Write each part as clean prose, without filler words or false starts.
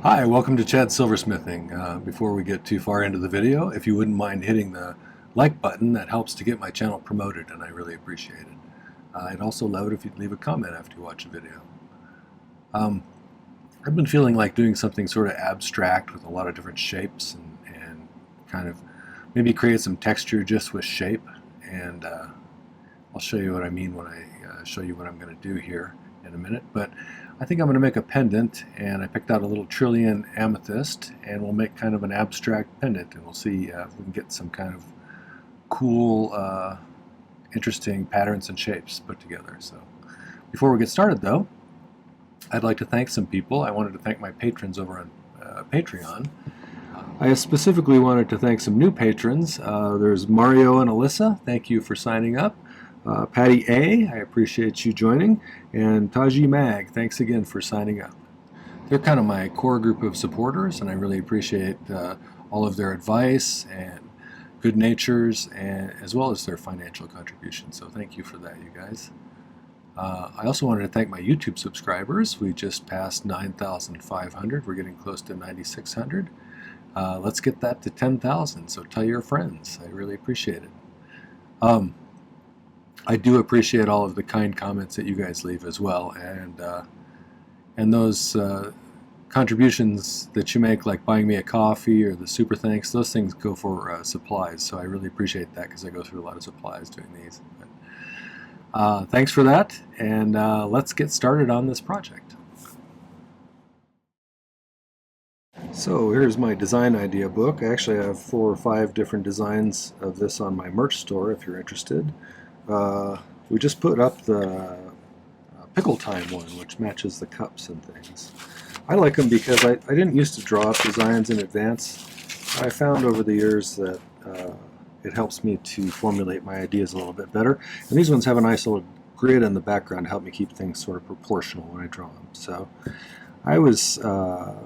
Hi, welcome to Chad's Silversmithing. Before we get too far into the video, if you wouldn't mind hitting the like button, that helps to get my channel promoted, and I really appreciate it. I'd also love it if you'd leave a comment after you watch a video. I've been feeling like doing something sort of abstract with a lot of different shapes and kind of maybe create some texture just with shape, and I'll show you what I mean when I show you what I'm going to do here in a minute. But I think I'm going to make a pendant, and I picked out a little trillion amethyst, and we'll make kind of an abstract pendant, and we'll see if we can get some kind of cool, interesting patterns and shapes put together. So before we get started though, I'd like to thank some people. I wanted to thank my patrons over on Patreon. I specifically wanted to thank some new patrons. There's Mario and Alyssa. Thank you for signing up. Patty A, I appreciate you joining, and Taji Mag, thanks again for signing up. They're kind of my core group of supporters, and I really appreciate all of their advice and good natures, and as well as their financial contributions. So thank you for that, you guys. I also wanted to thank my YouTube subscribers. We just passed 9,500. We're getting close to 9,600. Let's get that to 10,000. So tell your friends. I really appreciate it. I do appreciate all of the kind comments that you guys leave as well, and those contributions that you make, like buying me a coffee or the super thanks, those things go for supplies. So I really appreciate that because I go through a lot of supplies doing these. But, thanks for that, and let's get started on this project. So here's my design idea book. I actually have 4 or 5 different designs of this on my merch store if you're interested. We just put up the pickle time one, which matches the cups and things. I like them because I didn't used to draw up designs in advance. I found over the years that it helps me to formulate my ideas a little bit better. And these ones have a nice little grid in the background to help me keep things sort of proportional when I draw them. So I was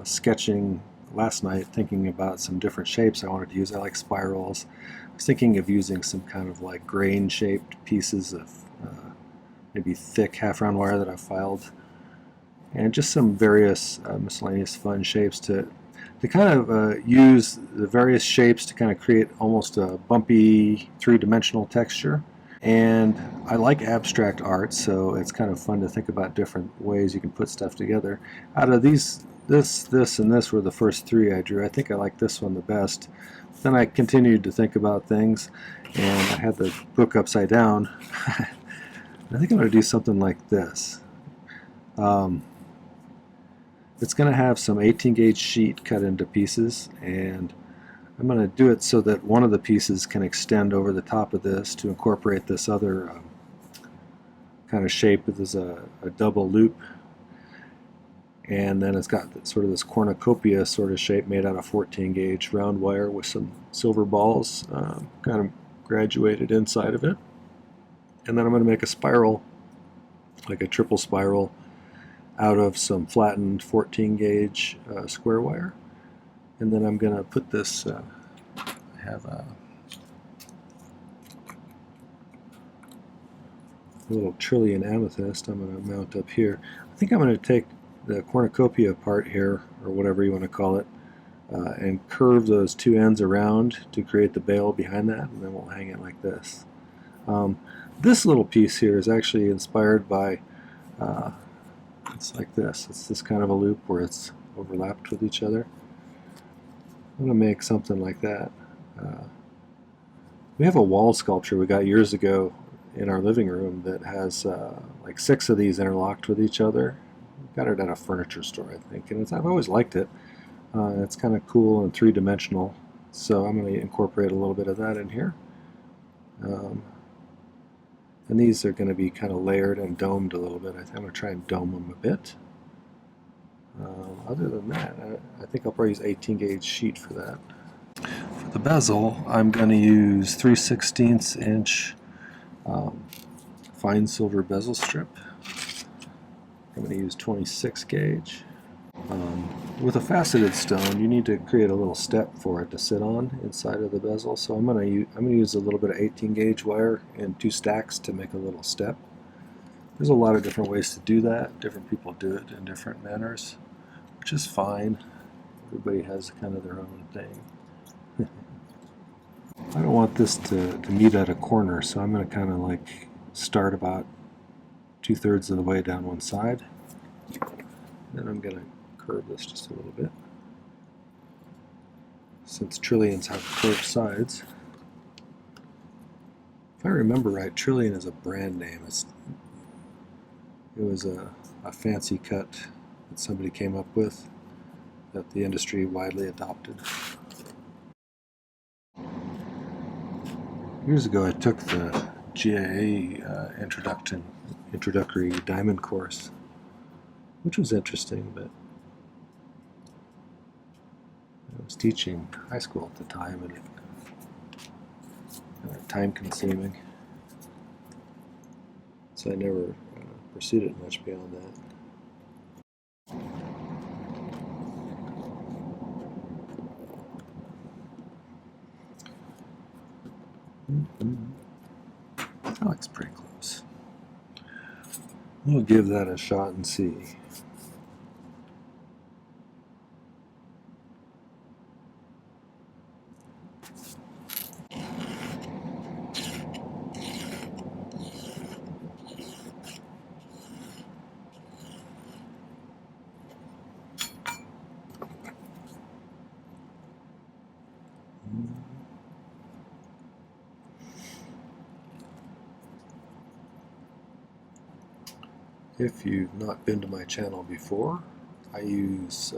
sketching last night, thinking about some different shapes I wanted to use. I like spirals. I was thinking of using some kind of like grain-shaped pieces of maybe thick half-round wire that I've filed, and just some various miscellaneous fun shapes to kind of use the various shapes to kind of create almost a bumpy three-dimensional texture. And I like abstract art, so it's kind of fun to think about different ways you can put stuff together. Out of these, this, and this were the first 3 I drew. I think I like this one the best. Then I continued to think about things, and I had the book upside down. I think I'm going to do something like this. It's going to have some 18 gauge sheet cut into pieces, and I'm going to do it so that one of the pieces can extend over the top of this to incorporate this other kind of shape. There's a double loop, and then it's got sort of this cornucopia sort of shape made out of 14 gauge round wire with some silver balls kind of graduated inside of it. And then I'm going to make a spiral, like a triple spiral, out of some flattened 14 gauge square wire. And then I'm going to put this, I have a little trillion amethyst I'm going to mount up here. I think I'm going to take the cornucopia part here, or whatever you want to call it, and curve those 2 ends around to create the bail behind that, and then we'll hang it like this. This little piece here is actually inspired by, it's like this. It's this kind of a loop where it's overlapped with each other. I'm going to make something like that. We have a wall sculpture we got years ago in our living room that has like 6 of these interlocked with each other. Got it at a furniture store, I think, and I've always liked it. It's kind of cool and 3-dimensional, so I'm going to incorporate a little bit of that in here. And these are going to be kind of layered and domed a little bit. I'm going to try and dome them a bit. Other than that, I think I'll probably use 18 gauge sheet for that. For the bezel, I'm going to use 3/16 inch fine silver bezel strip. I'm going to use 26 gauge. With a faceted stone, you need to create a little step for it to sit on inside of the bezel. So I'm going to use a little bit of 18 gauge wire in 2 stacks to make a little step. There's a lot of different ways to do that. Different people do it in different manners, which is fine. Everybody has kind of their own thing. I don't want this to meet at a corner, so I'm going to kind of like start about 2/3 of the way down one side. Then I'm going to curve this just a little bit. Since trillions have curved sides. If I remember right, Trillion is a brand name. It was a fancy cut that somebody came up with that the industry widely adopted. Years ago I took the GIA introductory diamond course, which was interesting, but I was teaching high school at the time and time consuming, so I never pursued it much beyond that. That looks pretty close. We'll give that a shot and see. If you've not been to my channel before, I use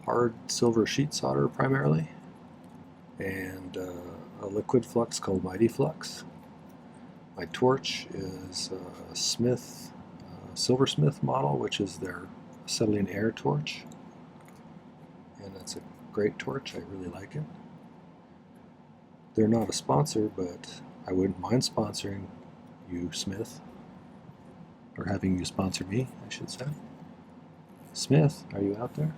hard silver sheet solder primarily, and a liquid flux called My-T-Flux. My torch is a Silversmith model, which is their acetylene air torch, and it's a great torch. I really like it. They're not a sponsor, but I wouldn't mind sponsoring you, Smith. Or having you sponsor me, I should say. Smith, are you out there?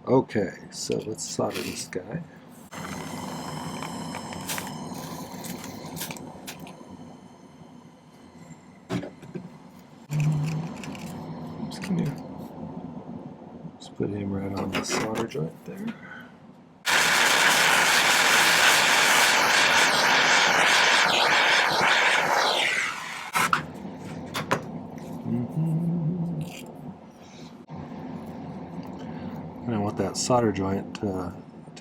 Okay, so let's solder this guy. Oops, come here. Just put him right on the solder joint there. And I want that solder joint to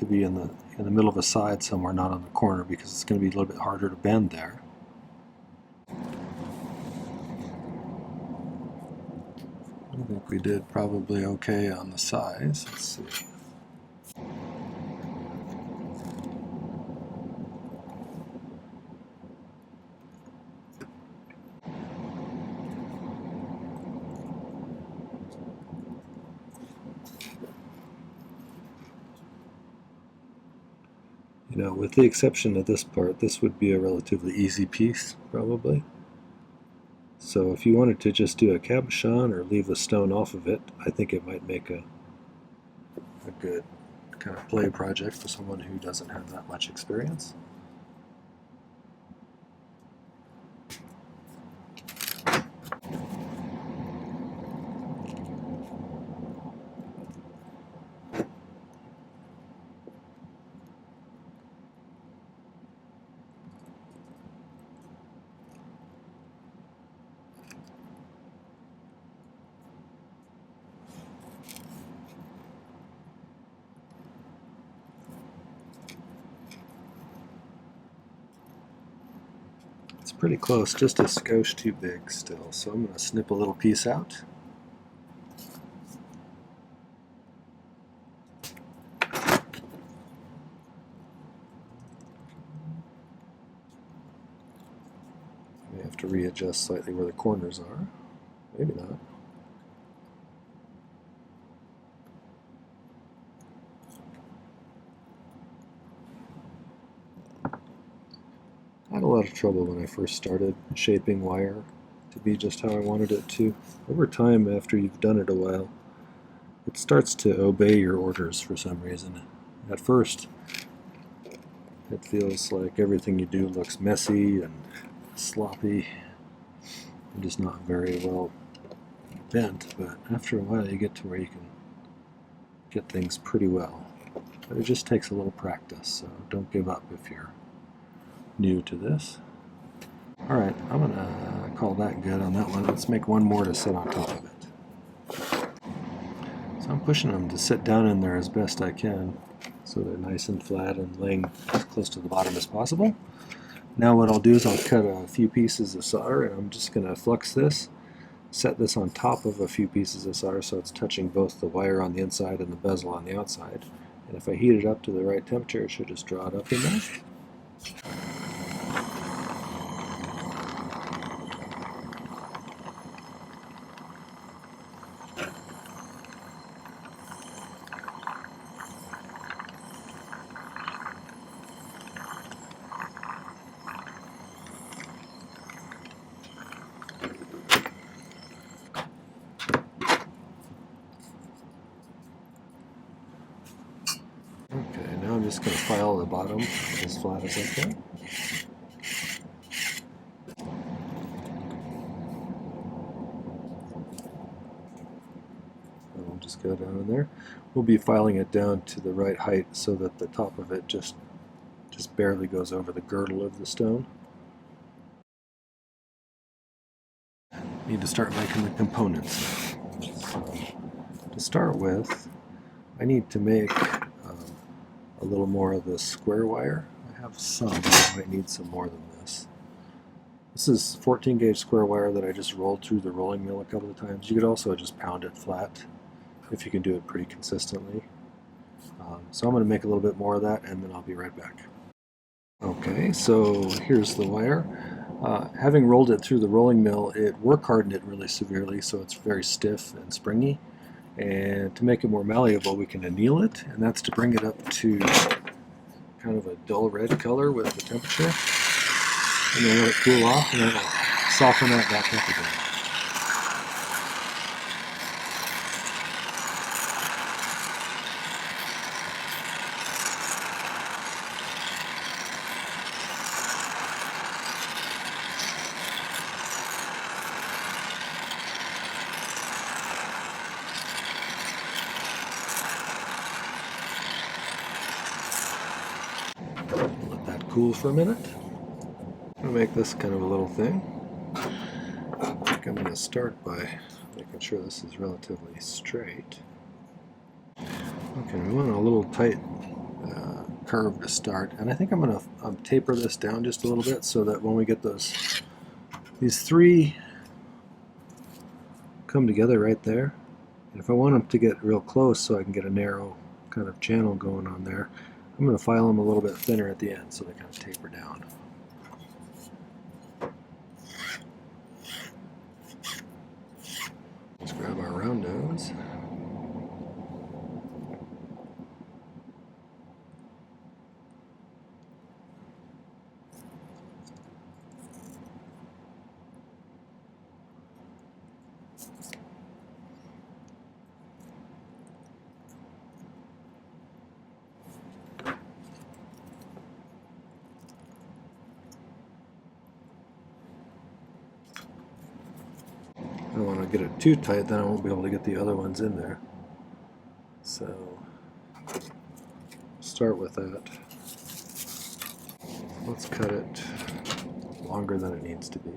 be in the middle of a side somewhere, not on the corner, because it's going to be a little bit harder to bend there. I think we did probably okay on the size. Let's see. You know, with the exception of this part, this would be a relatively easy piece, probably. So if you wanted to just do a cabochon or leave the stone off of it, I think it might make a good kind of play project for someone who doesn't have that much experience. It's pretty close, just a skosh too big still, so I'm going to snip a little piece out. May have to readjust slightly where the corners are. Maybe not. I had a lot of trouble when I first started shaping wire to be just how I wanted it to. Over time, after you've done it a while, it starts to obey your orders for some reason. At first, it feels like everything you do looks messy and sloppy, I'm just not very well bent, but after a while you get to where you can get things pretty well. But it just takes a little practice, so don't give up if you're new to this. Alright, I'm going to call that good on that one. Let's make one more to sit on top of it. So I'm pushing them to sit down in there as best I can so they're nice and flat and laying as close to the bottom as possible. Now what I'll do is I'll cut a few pieces of solder, and I'm just going to flux this, set this on top of a few pieces of solder so it's touching both the wire on the inside and the bezel on the outside. And if I heat it up to the right temperature, it should just draw it up in there. Okay, now I'm just going to file the bottom as flat as I can. And we'll just go down in there. We'll be filing it down to the right height so that the top of it just barely goes over the girdle of the stone. Need to start making the components. So, to start with, I need to make a little more of the square wire. I have some, but I might need some more than this. This is 14 gauge square wire that I just rolled through the rolling mill a couple of times. You could also just pound it flat if you can do it pretty consistently. So I'm going to make a little bit more of that, and then I'll be right back. Okay, so here's the wire. Having rolled it through the rolling mill, it work hardened it really severely, so it's very stiff and springy. And to make it more malleable, we can anneal it, and that's to bring it up to kind of a dull red color with the temperature. And then let it cool off, and then it'll soften that back up again. Let that cool for a minute. I'm going to make this kind of a little thing. I think I'm going to start by making sure this is relatively straight. Okay, we want a little tight curve to start, and I think I'm going to taper this down just a little bit so that when we get these three come together right there, and if I want them to get real close so I can get a narrow kind of channel going on there, I'm going to file them a little bit thinner at the end so they kind of taper down. Let's grab our round ends. I don't want to get it too tight, then I won't be able to get the other ones in there. So, start with that. Let's cut it longer than it needs to be.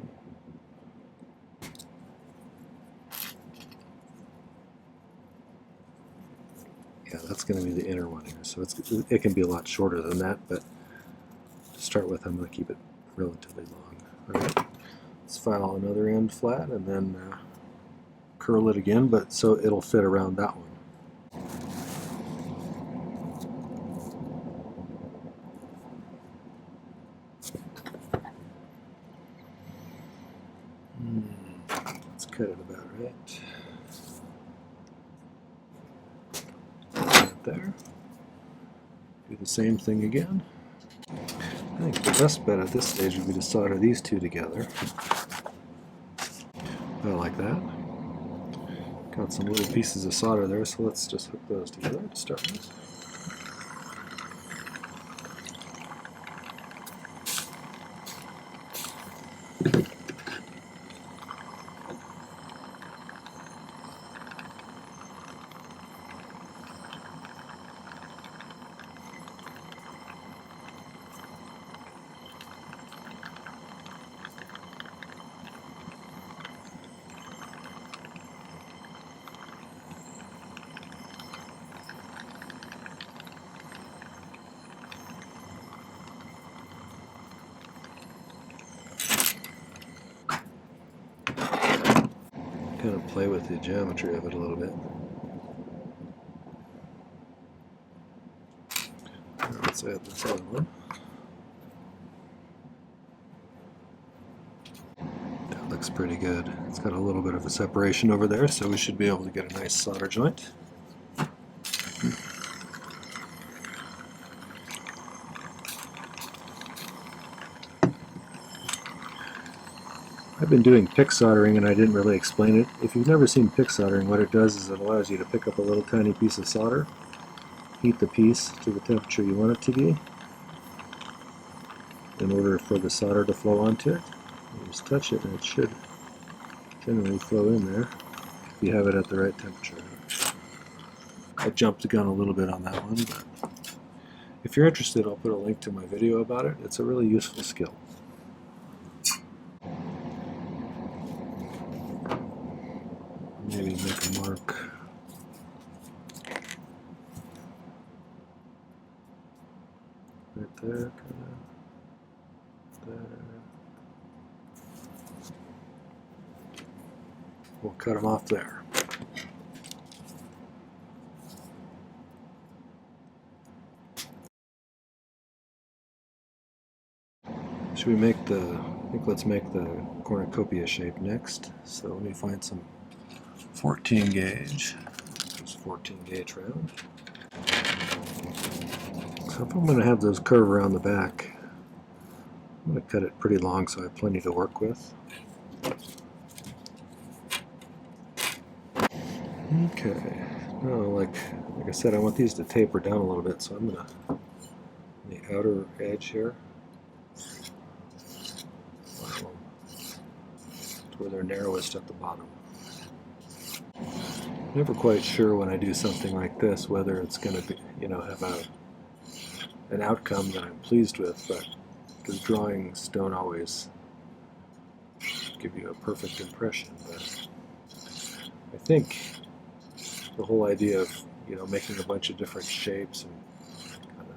Yeah, that's going to be the inner one here. So it can be a lot shorter than that, but to start with, I'm going to keep it relatively long. All right. Let's file another end flat and then curl it again, but so it'll fit around that one. Let's cut it about right. Right there. Do the same thing again. I think the best bet at this stage would be to solder these two together. About like that. Got some little pieces of solder there, so let's just hook those together to start with. kind of play with the geometry of it a little bit. Let's add this other one. That looks pretty good. It's got a little bit of a separation over there, so we should be able to get a nice solder joint. I've been doing pick soldering and I didn't really explain it. If you've never seen pick soldering, what it does is it allows you to pick up a little tiny piece of solder, heat the piece to the temperature you want it to be in order for the solder to flow onto it. You just touch it and it should generally flow in there if you have it at the right temperature. I jumped the gun a little bit on that one, but if you're interested, I'll put a link to my video about it. It's a really useful skill. Maybe make a mark right there, kind of there. We'll cut them off there. Should we make the, I think let's make the cornucopia shape next. So let me find some 14 gauge. There's 14 gauge round. So if I'm going to have those curve around the back, I'm going to cut it pretty long so I have plenty to work with. Okay. Now, like I said, I want these to taper down a little bit, so I'm going to, on the outer edge here, to where they're narrowest at the bottom. Never quite sure when I do something like this whether it's going to be, have an outcome that I'm pleased with, but because drawings don't always give you a perfect impression. But I think the whole idea of making a bunch of different shapes and kind of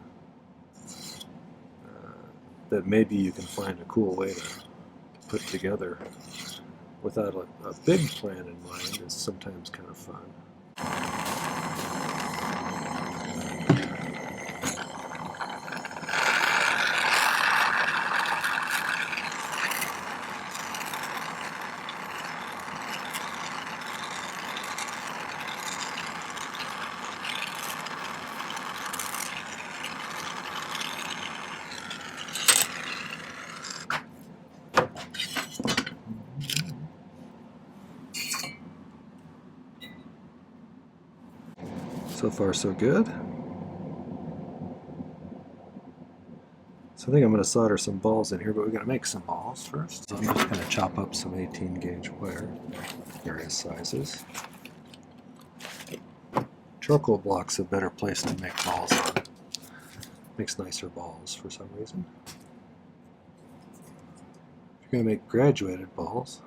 that maybe you can find a cool way to put together without a big plan in mind is sometimes kind of fun. So far, so good. So I think I'm going to solder some balls in here, but we're going to make some balls first. So I'm just going to chop up some 18 gauge wire, various sizes. Charcoal block's a better place to make balls on. Makes nicer balls for some reason. If you're going to make graduated balls,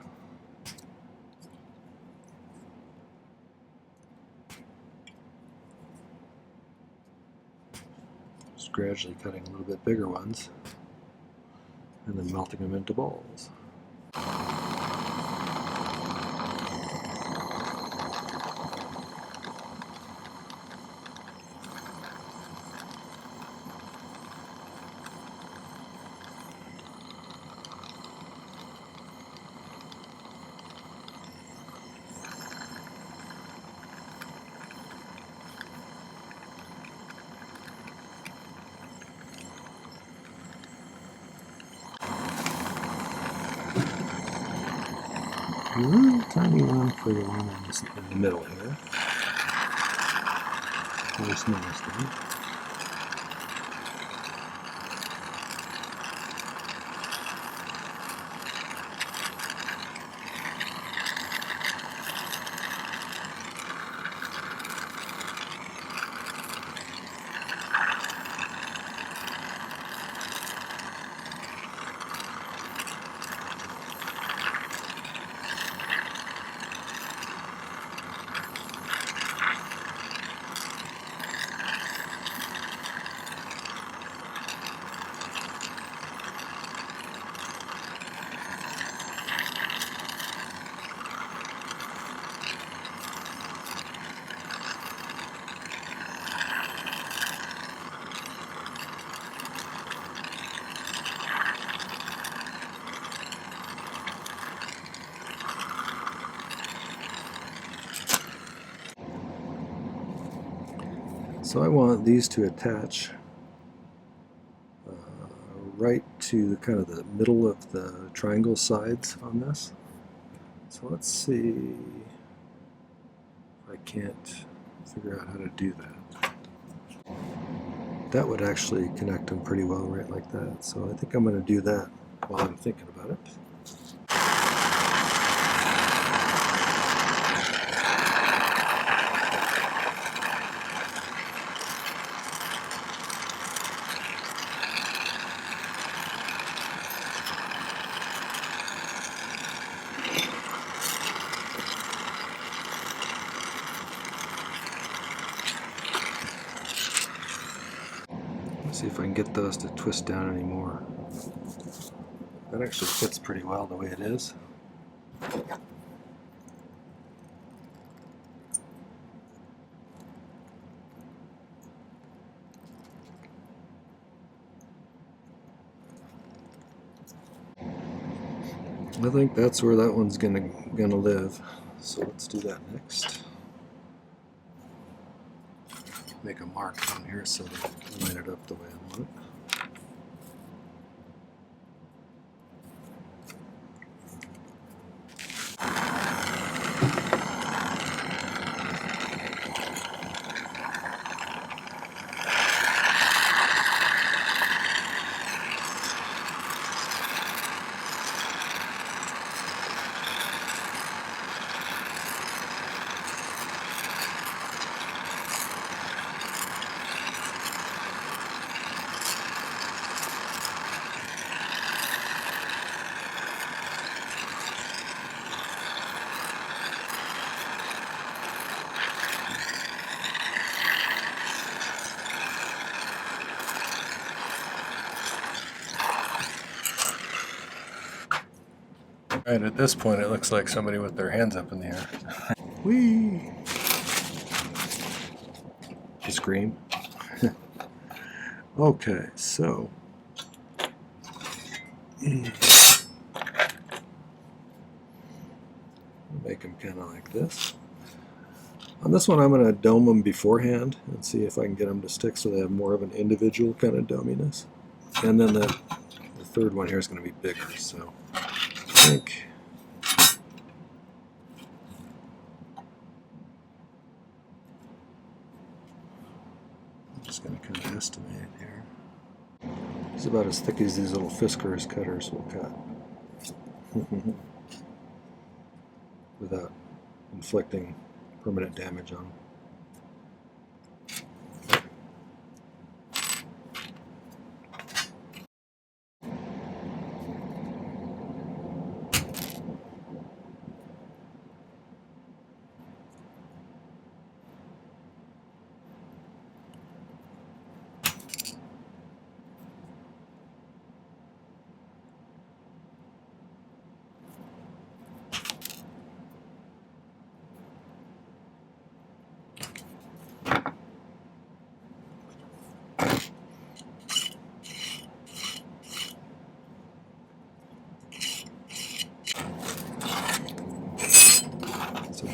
gradually cutting a little bit bigger ones and then melting them into balls. A little tiny one for the one in the middle here. Very smallest one. So I want these to attach right to kind of the middle of the triangle sides on this. So let's see if I can't figure out how to do that. That would actually connect them pretty well right like that. So I think I'm going to do that while I'm thinking about it. Let's see if I can get those to twist down anymore. That actually fits pretty well the way it is. I think that's where that one's gonna live. So let's do that next. Make a mark down here so that I line it up the way I want it. Right, at this point it looks like somebody with their hands up in the air. Whee! Scream. Okay, so make them kind of like this. On this one I'm going to dome them beforehand and see if I can get them to stick so they have more of an individual kind of dominess. And then the third one here is going to be bigger, so I think I'm just going to kind of estimate it here. It's about as thick as these little Fiskars cutters will cut without inflicting permanent damage on them.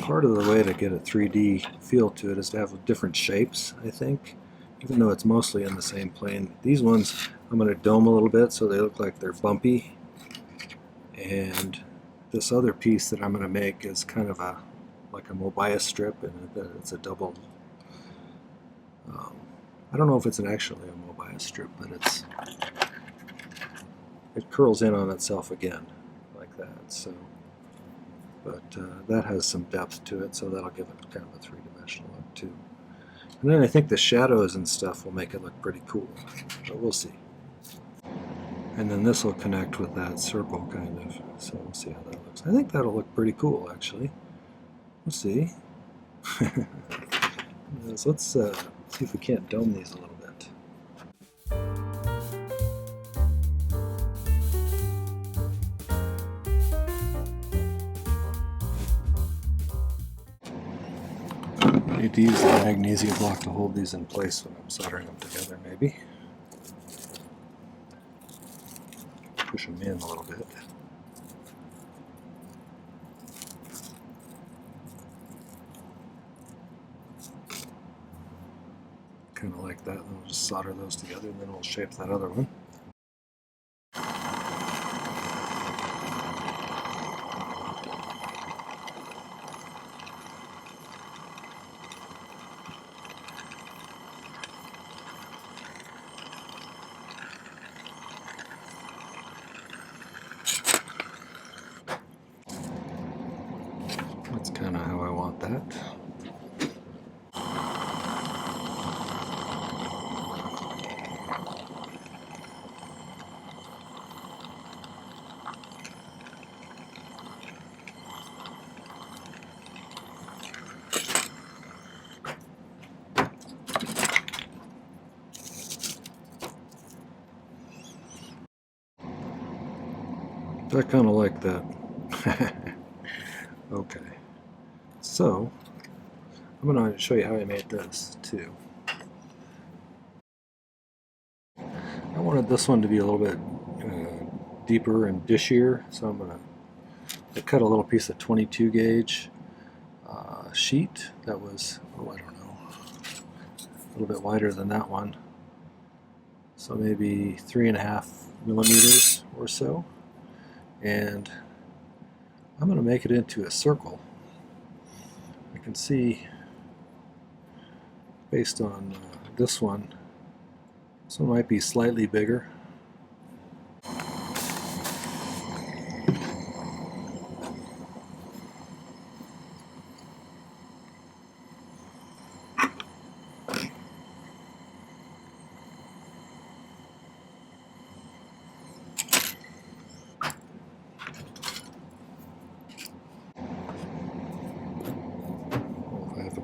Part of the way to get a 3D feel to it is to have different shapes, I think, even though it's mostly in the same plane. These ones I'm going to dome a little bit so they look like they're bumpy, and this other piece that I'm going to make is kind of like a mobile strip, and it's a double. I don't know if it's actually a mobile strip, but it curls in on itself again like that. So. But that has some depth to it, so that'll give it kind of a three-dimensional look too. And then I think the shadows and stuff will make it look pretty cool, but we'll see. And then this will connect with that circle kind of, so we'll see how that looks. I think that'll look pretty cool actually. We'll see. So let's see if we can't dome these a little bit. I need to use the magnesia block to hold these in place when I'm soldering them together, maybe. Push them in a little bit. kind of like that, and we'll just solder those together, and then we'll shape that other one. That's kind of how I want that. I kind of like that. Okay, so I'm going to show you how I made this too. I wanted this one to be a little bit deeper and dishier, so I'm going to cut a little piece of 22 gauge sheet that was, oh, I don't know, a little bit wider than that one, so maybe 3.5 millimeters or so, and I'm going to make it into a circle. I can see based on this one might be slightly bigger.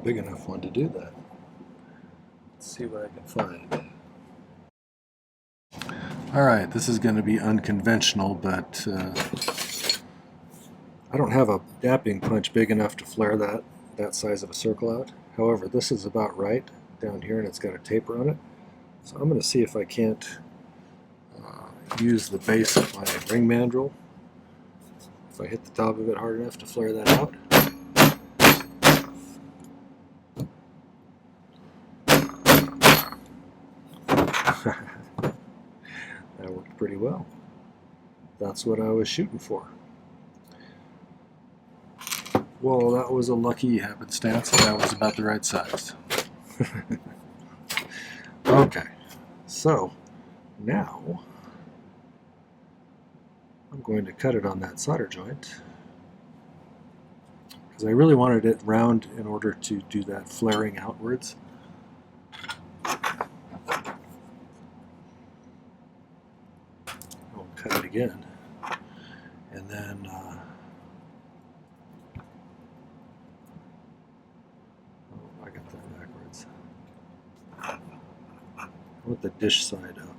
Big enough one to do that. Let's see what I can find. Alright, this is going to be unconventional, but I don't have a dapping punch big enough to flare that size of a circle out. However, this is about right down here, and it's got a taper on it. So I'm going to see if I can't use the base of my ring mandrel. If I hit the top of it hard enough to flare that out. That worked pretty well. That's what I was shooting for. Well, that was a lucky happenstance. That was about the right size. Okay, so now I'm going to cut it on that solder joint because I really wanted it round in order to do that flaring outwards. I'll cut it again, and then oh, I got that backwards. I want the dish side up.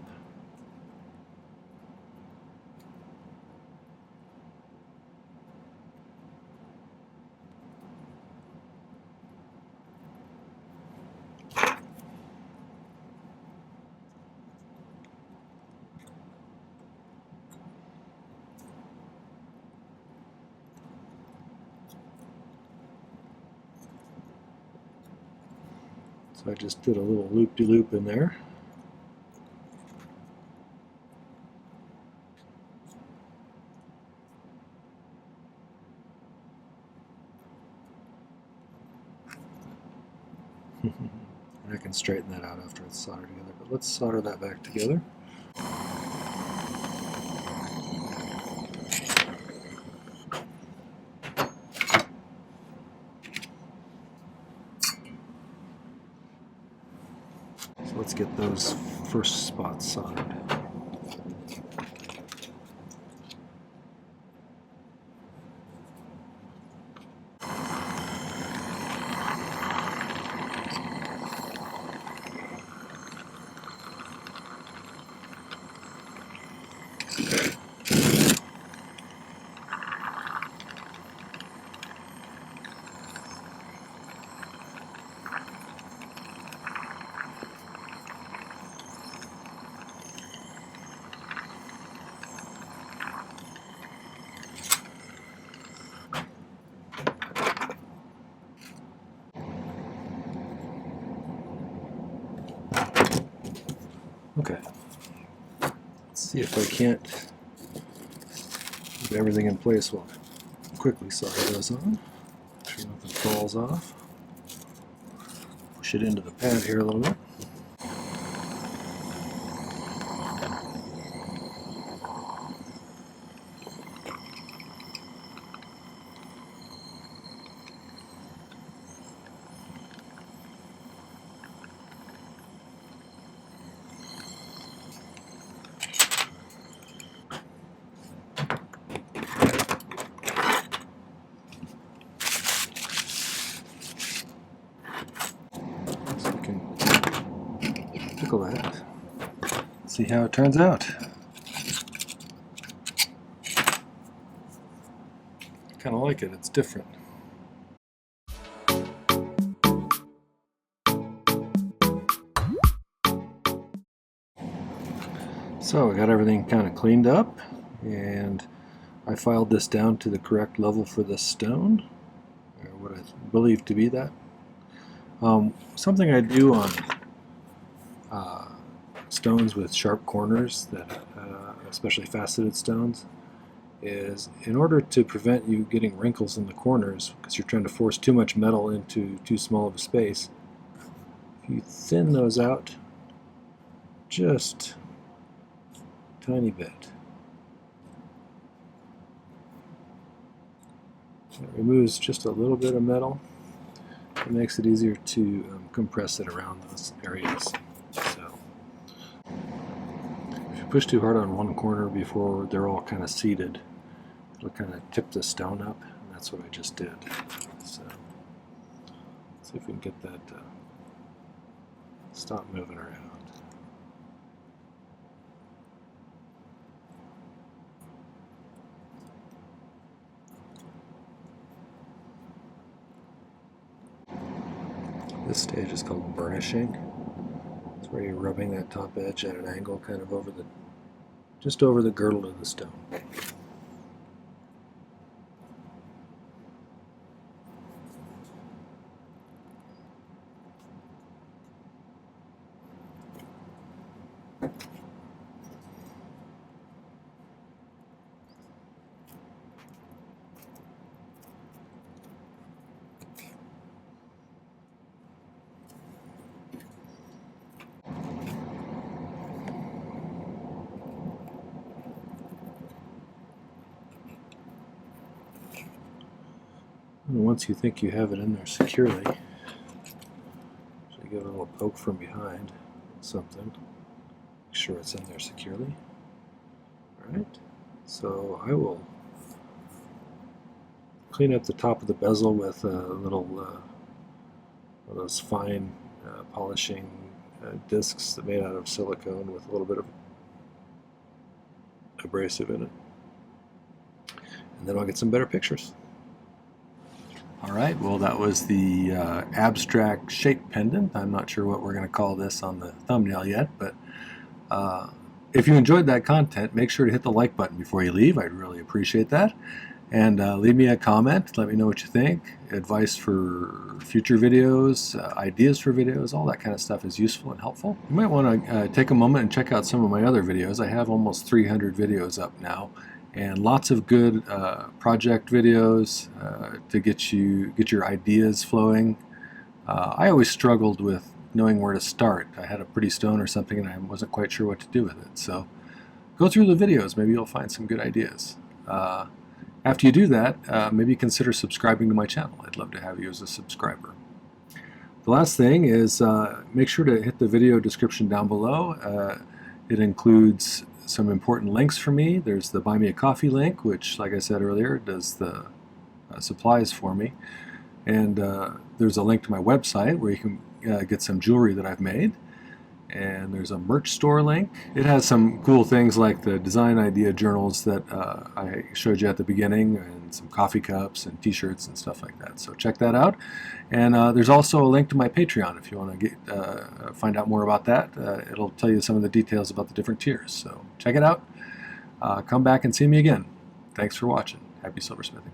So I just did a little loop-de-loop in there. And I can straighten that out after it's soldered together, but let's solder that back together. So let's get those first spots soldered. See if I can't get everything in place while I quickly solder those on. Make sure nothing falls off. Push it into the pad here a little bit. Tickle that. See how it turns out. Kind of like it, it's different. So I got everything kind of cleaned up, and I filed this down to the correct level for this stone, or what I believe to be that. Something I do on stones with sharp corners, that especially faceted stones, is in order to prevent you getting wrinkles in the corners, because you're trying to force too much metal into too small of a space, if you thin those out just a tiny bit, it removes just a little bit of metal. It makes it easier to compress it around those areas. So if you push too hard on one corner before they're all kind of seated, it'll kind of tip the stone up, and that's what I just did. So let's see if we can get that stop moving around. This stage is called burnishing. It's where you're rubbing that top edge at an angle, kind of over the, just over the girdle of the stone. And once you think you have it in there securely, so you give it a little poke from behind, something, make sure it's in there securely. Alright, so I will clean up the top of the bezel with a little one of those fine polishing discs that are made out of silicone with a little bit of abrasive in it. And then I'll get some better pictures. Alright, well that was the abstract shape pendant. I'm not sure what we're going to call this on the thumbnail yet, but if you enjoyed that content, make sure to hit the like button before you leave. I'd really appreciate that. And leave me a comment, let me know what you think, advice for future videos, ideas for videos, all that kind of stuff is useful and helpful. You might want to take a moment and check out some of my other videos. I have almost 300 videos up now, and lots of good project videos to get your ideas flowing. I always struggled with knowing where to start. I had a pretty stone or something and I wasn't quite sure what to do with it. So go through the videos, maybe you'll find some good ideas. After you do that, maybe consider subscribing to my channel. I'd love to have you as a subscriber. The last thing is make sure to hit the video description down below. It includes some important links for me. There's the Buy Me a Coffee link, which, like I said earlier, does the supplies for me. And there's a link to my website where you can get some jewelry that I've made. And there's a merch store link. It has some cool things like the design idea journals that I showed you at the beginning, and some coffee cups and t-shirts and stuff like that. So check that out. And there's also a link to my Patreon if you want to find out more about that. It'll tell you some of the details about the different tiers. So check it out. Come back and see me again. Thanks for watching. Happy silversmithing.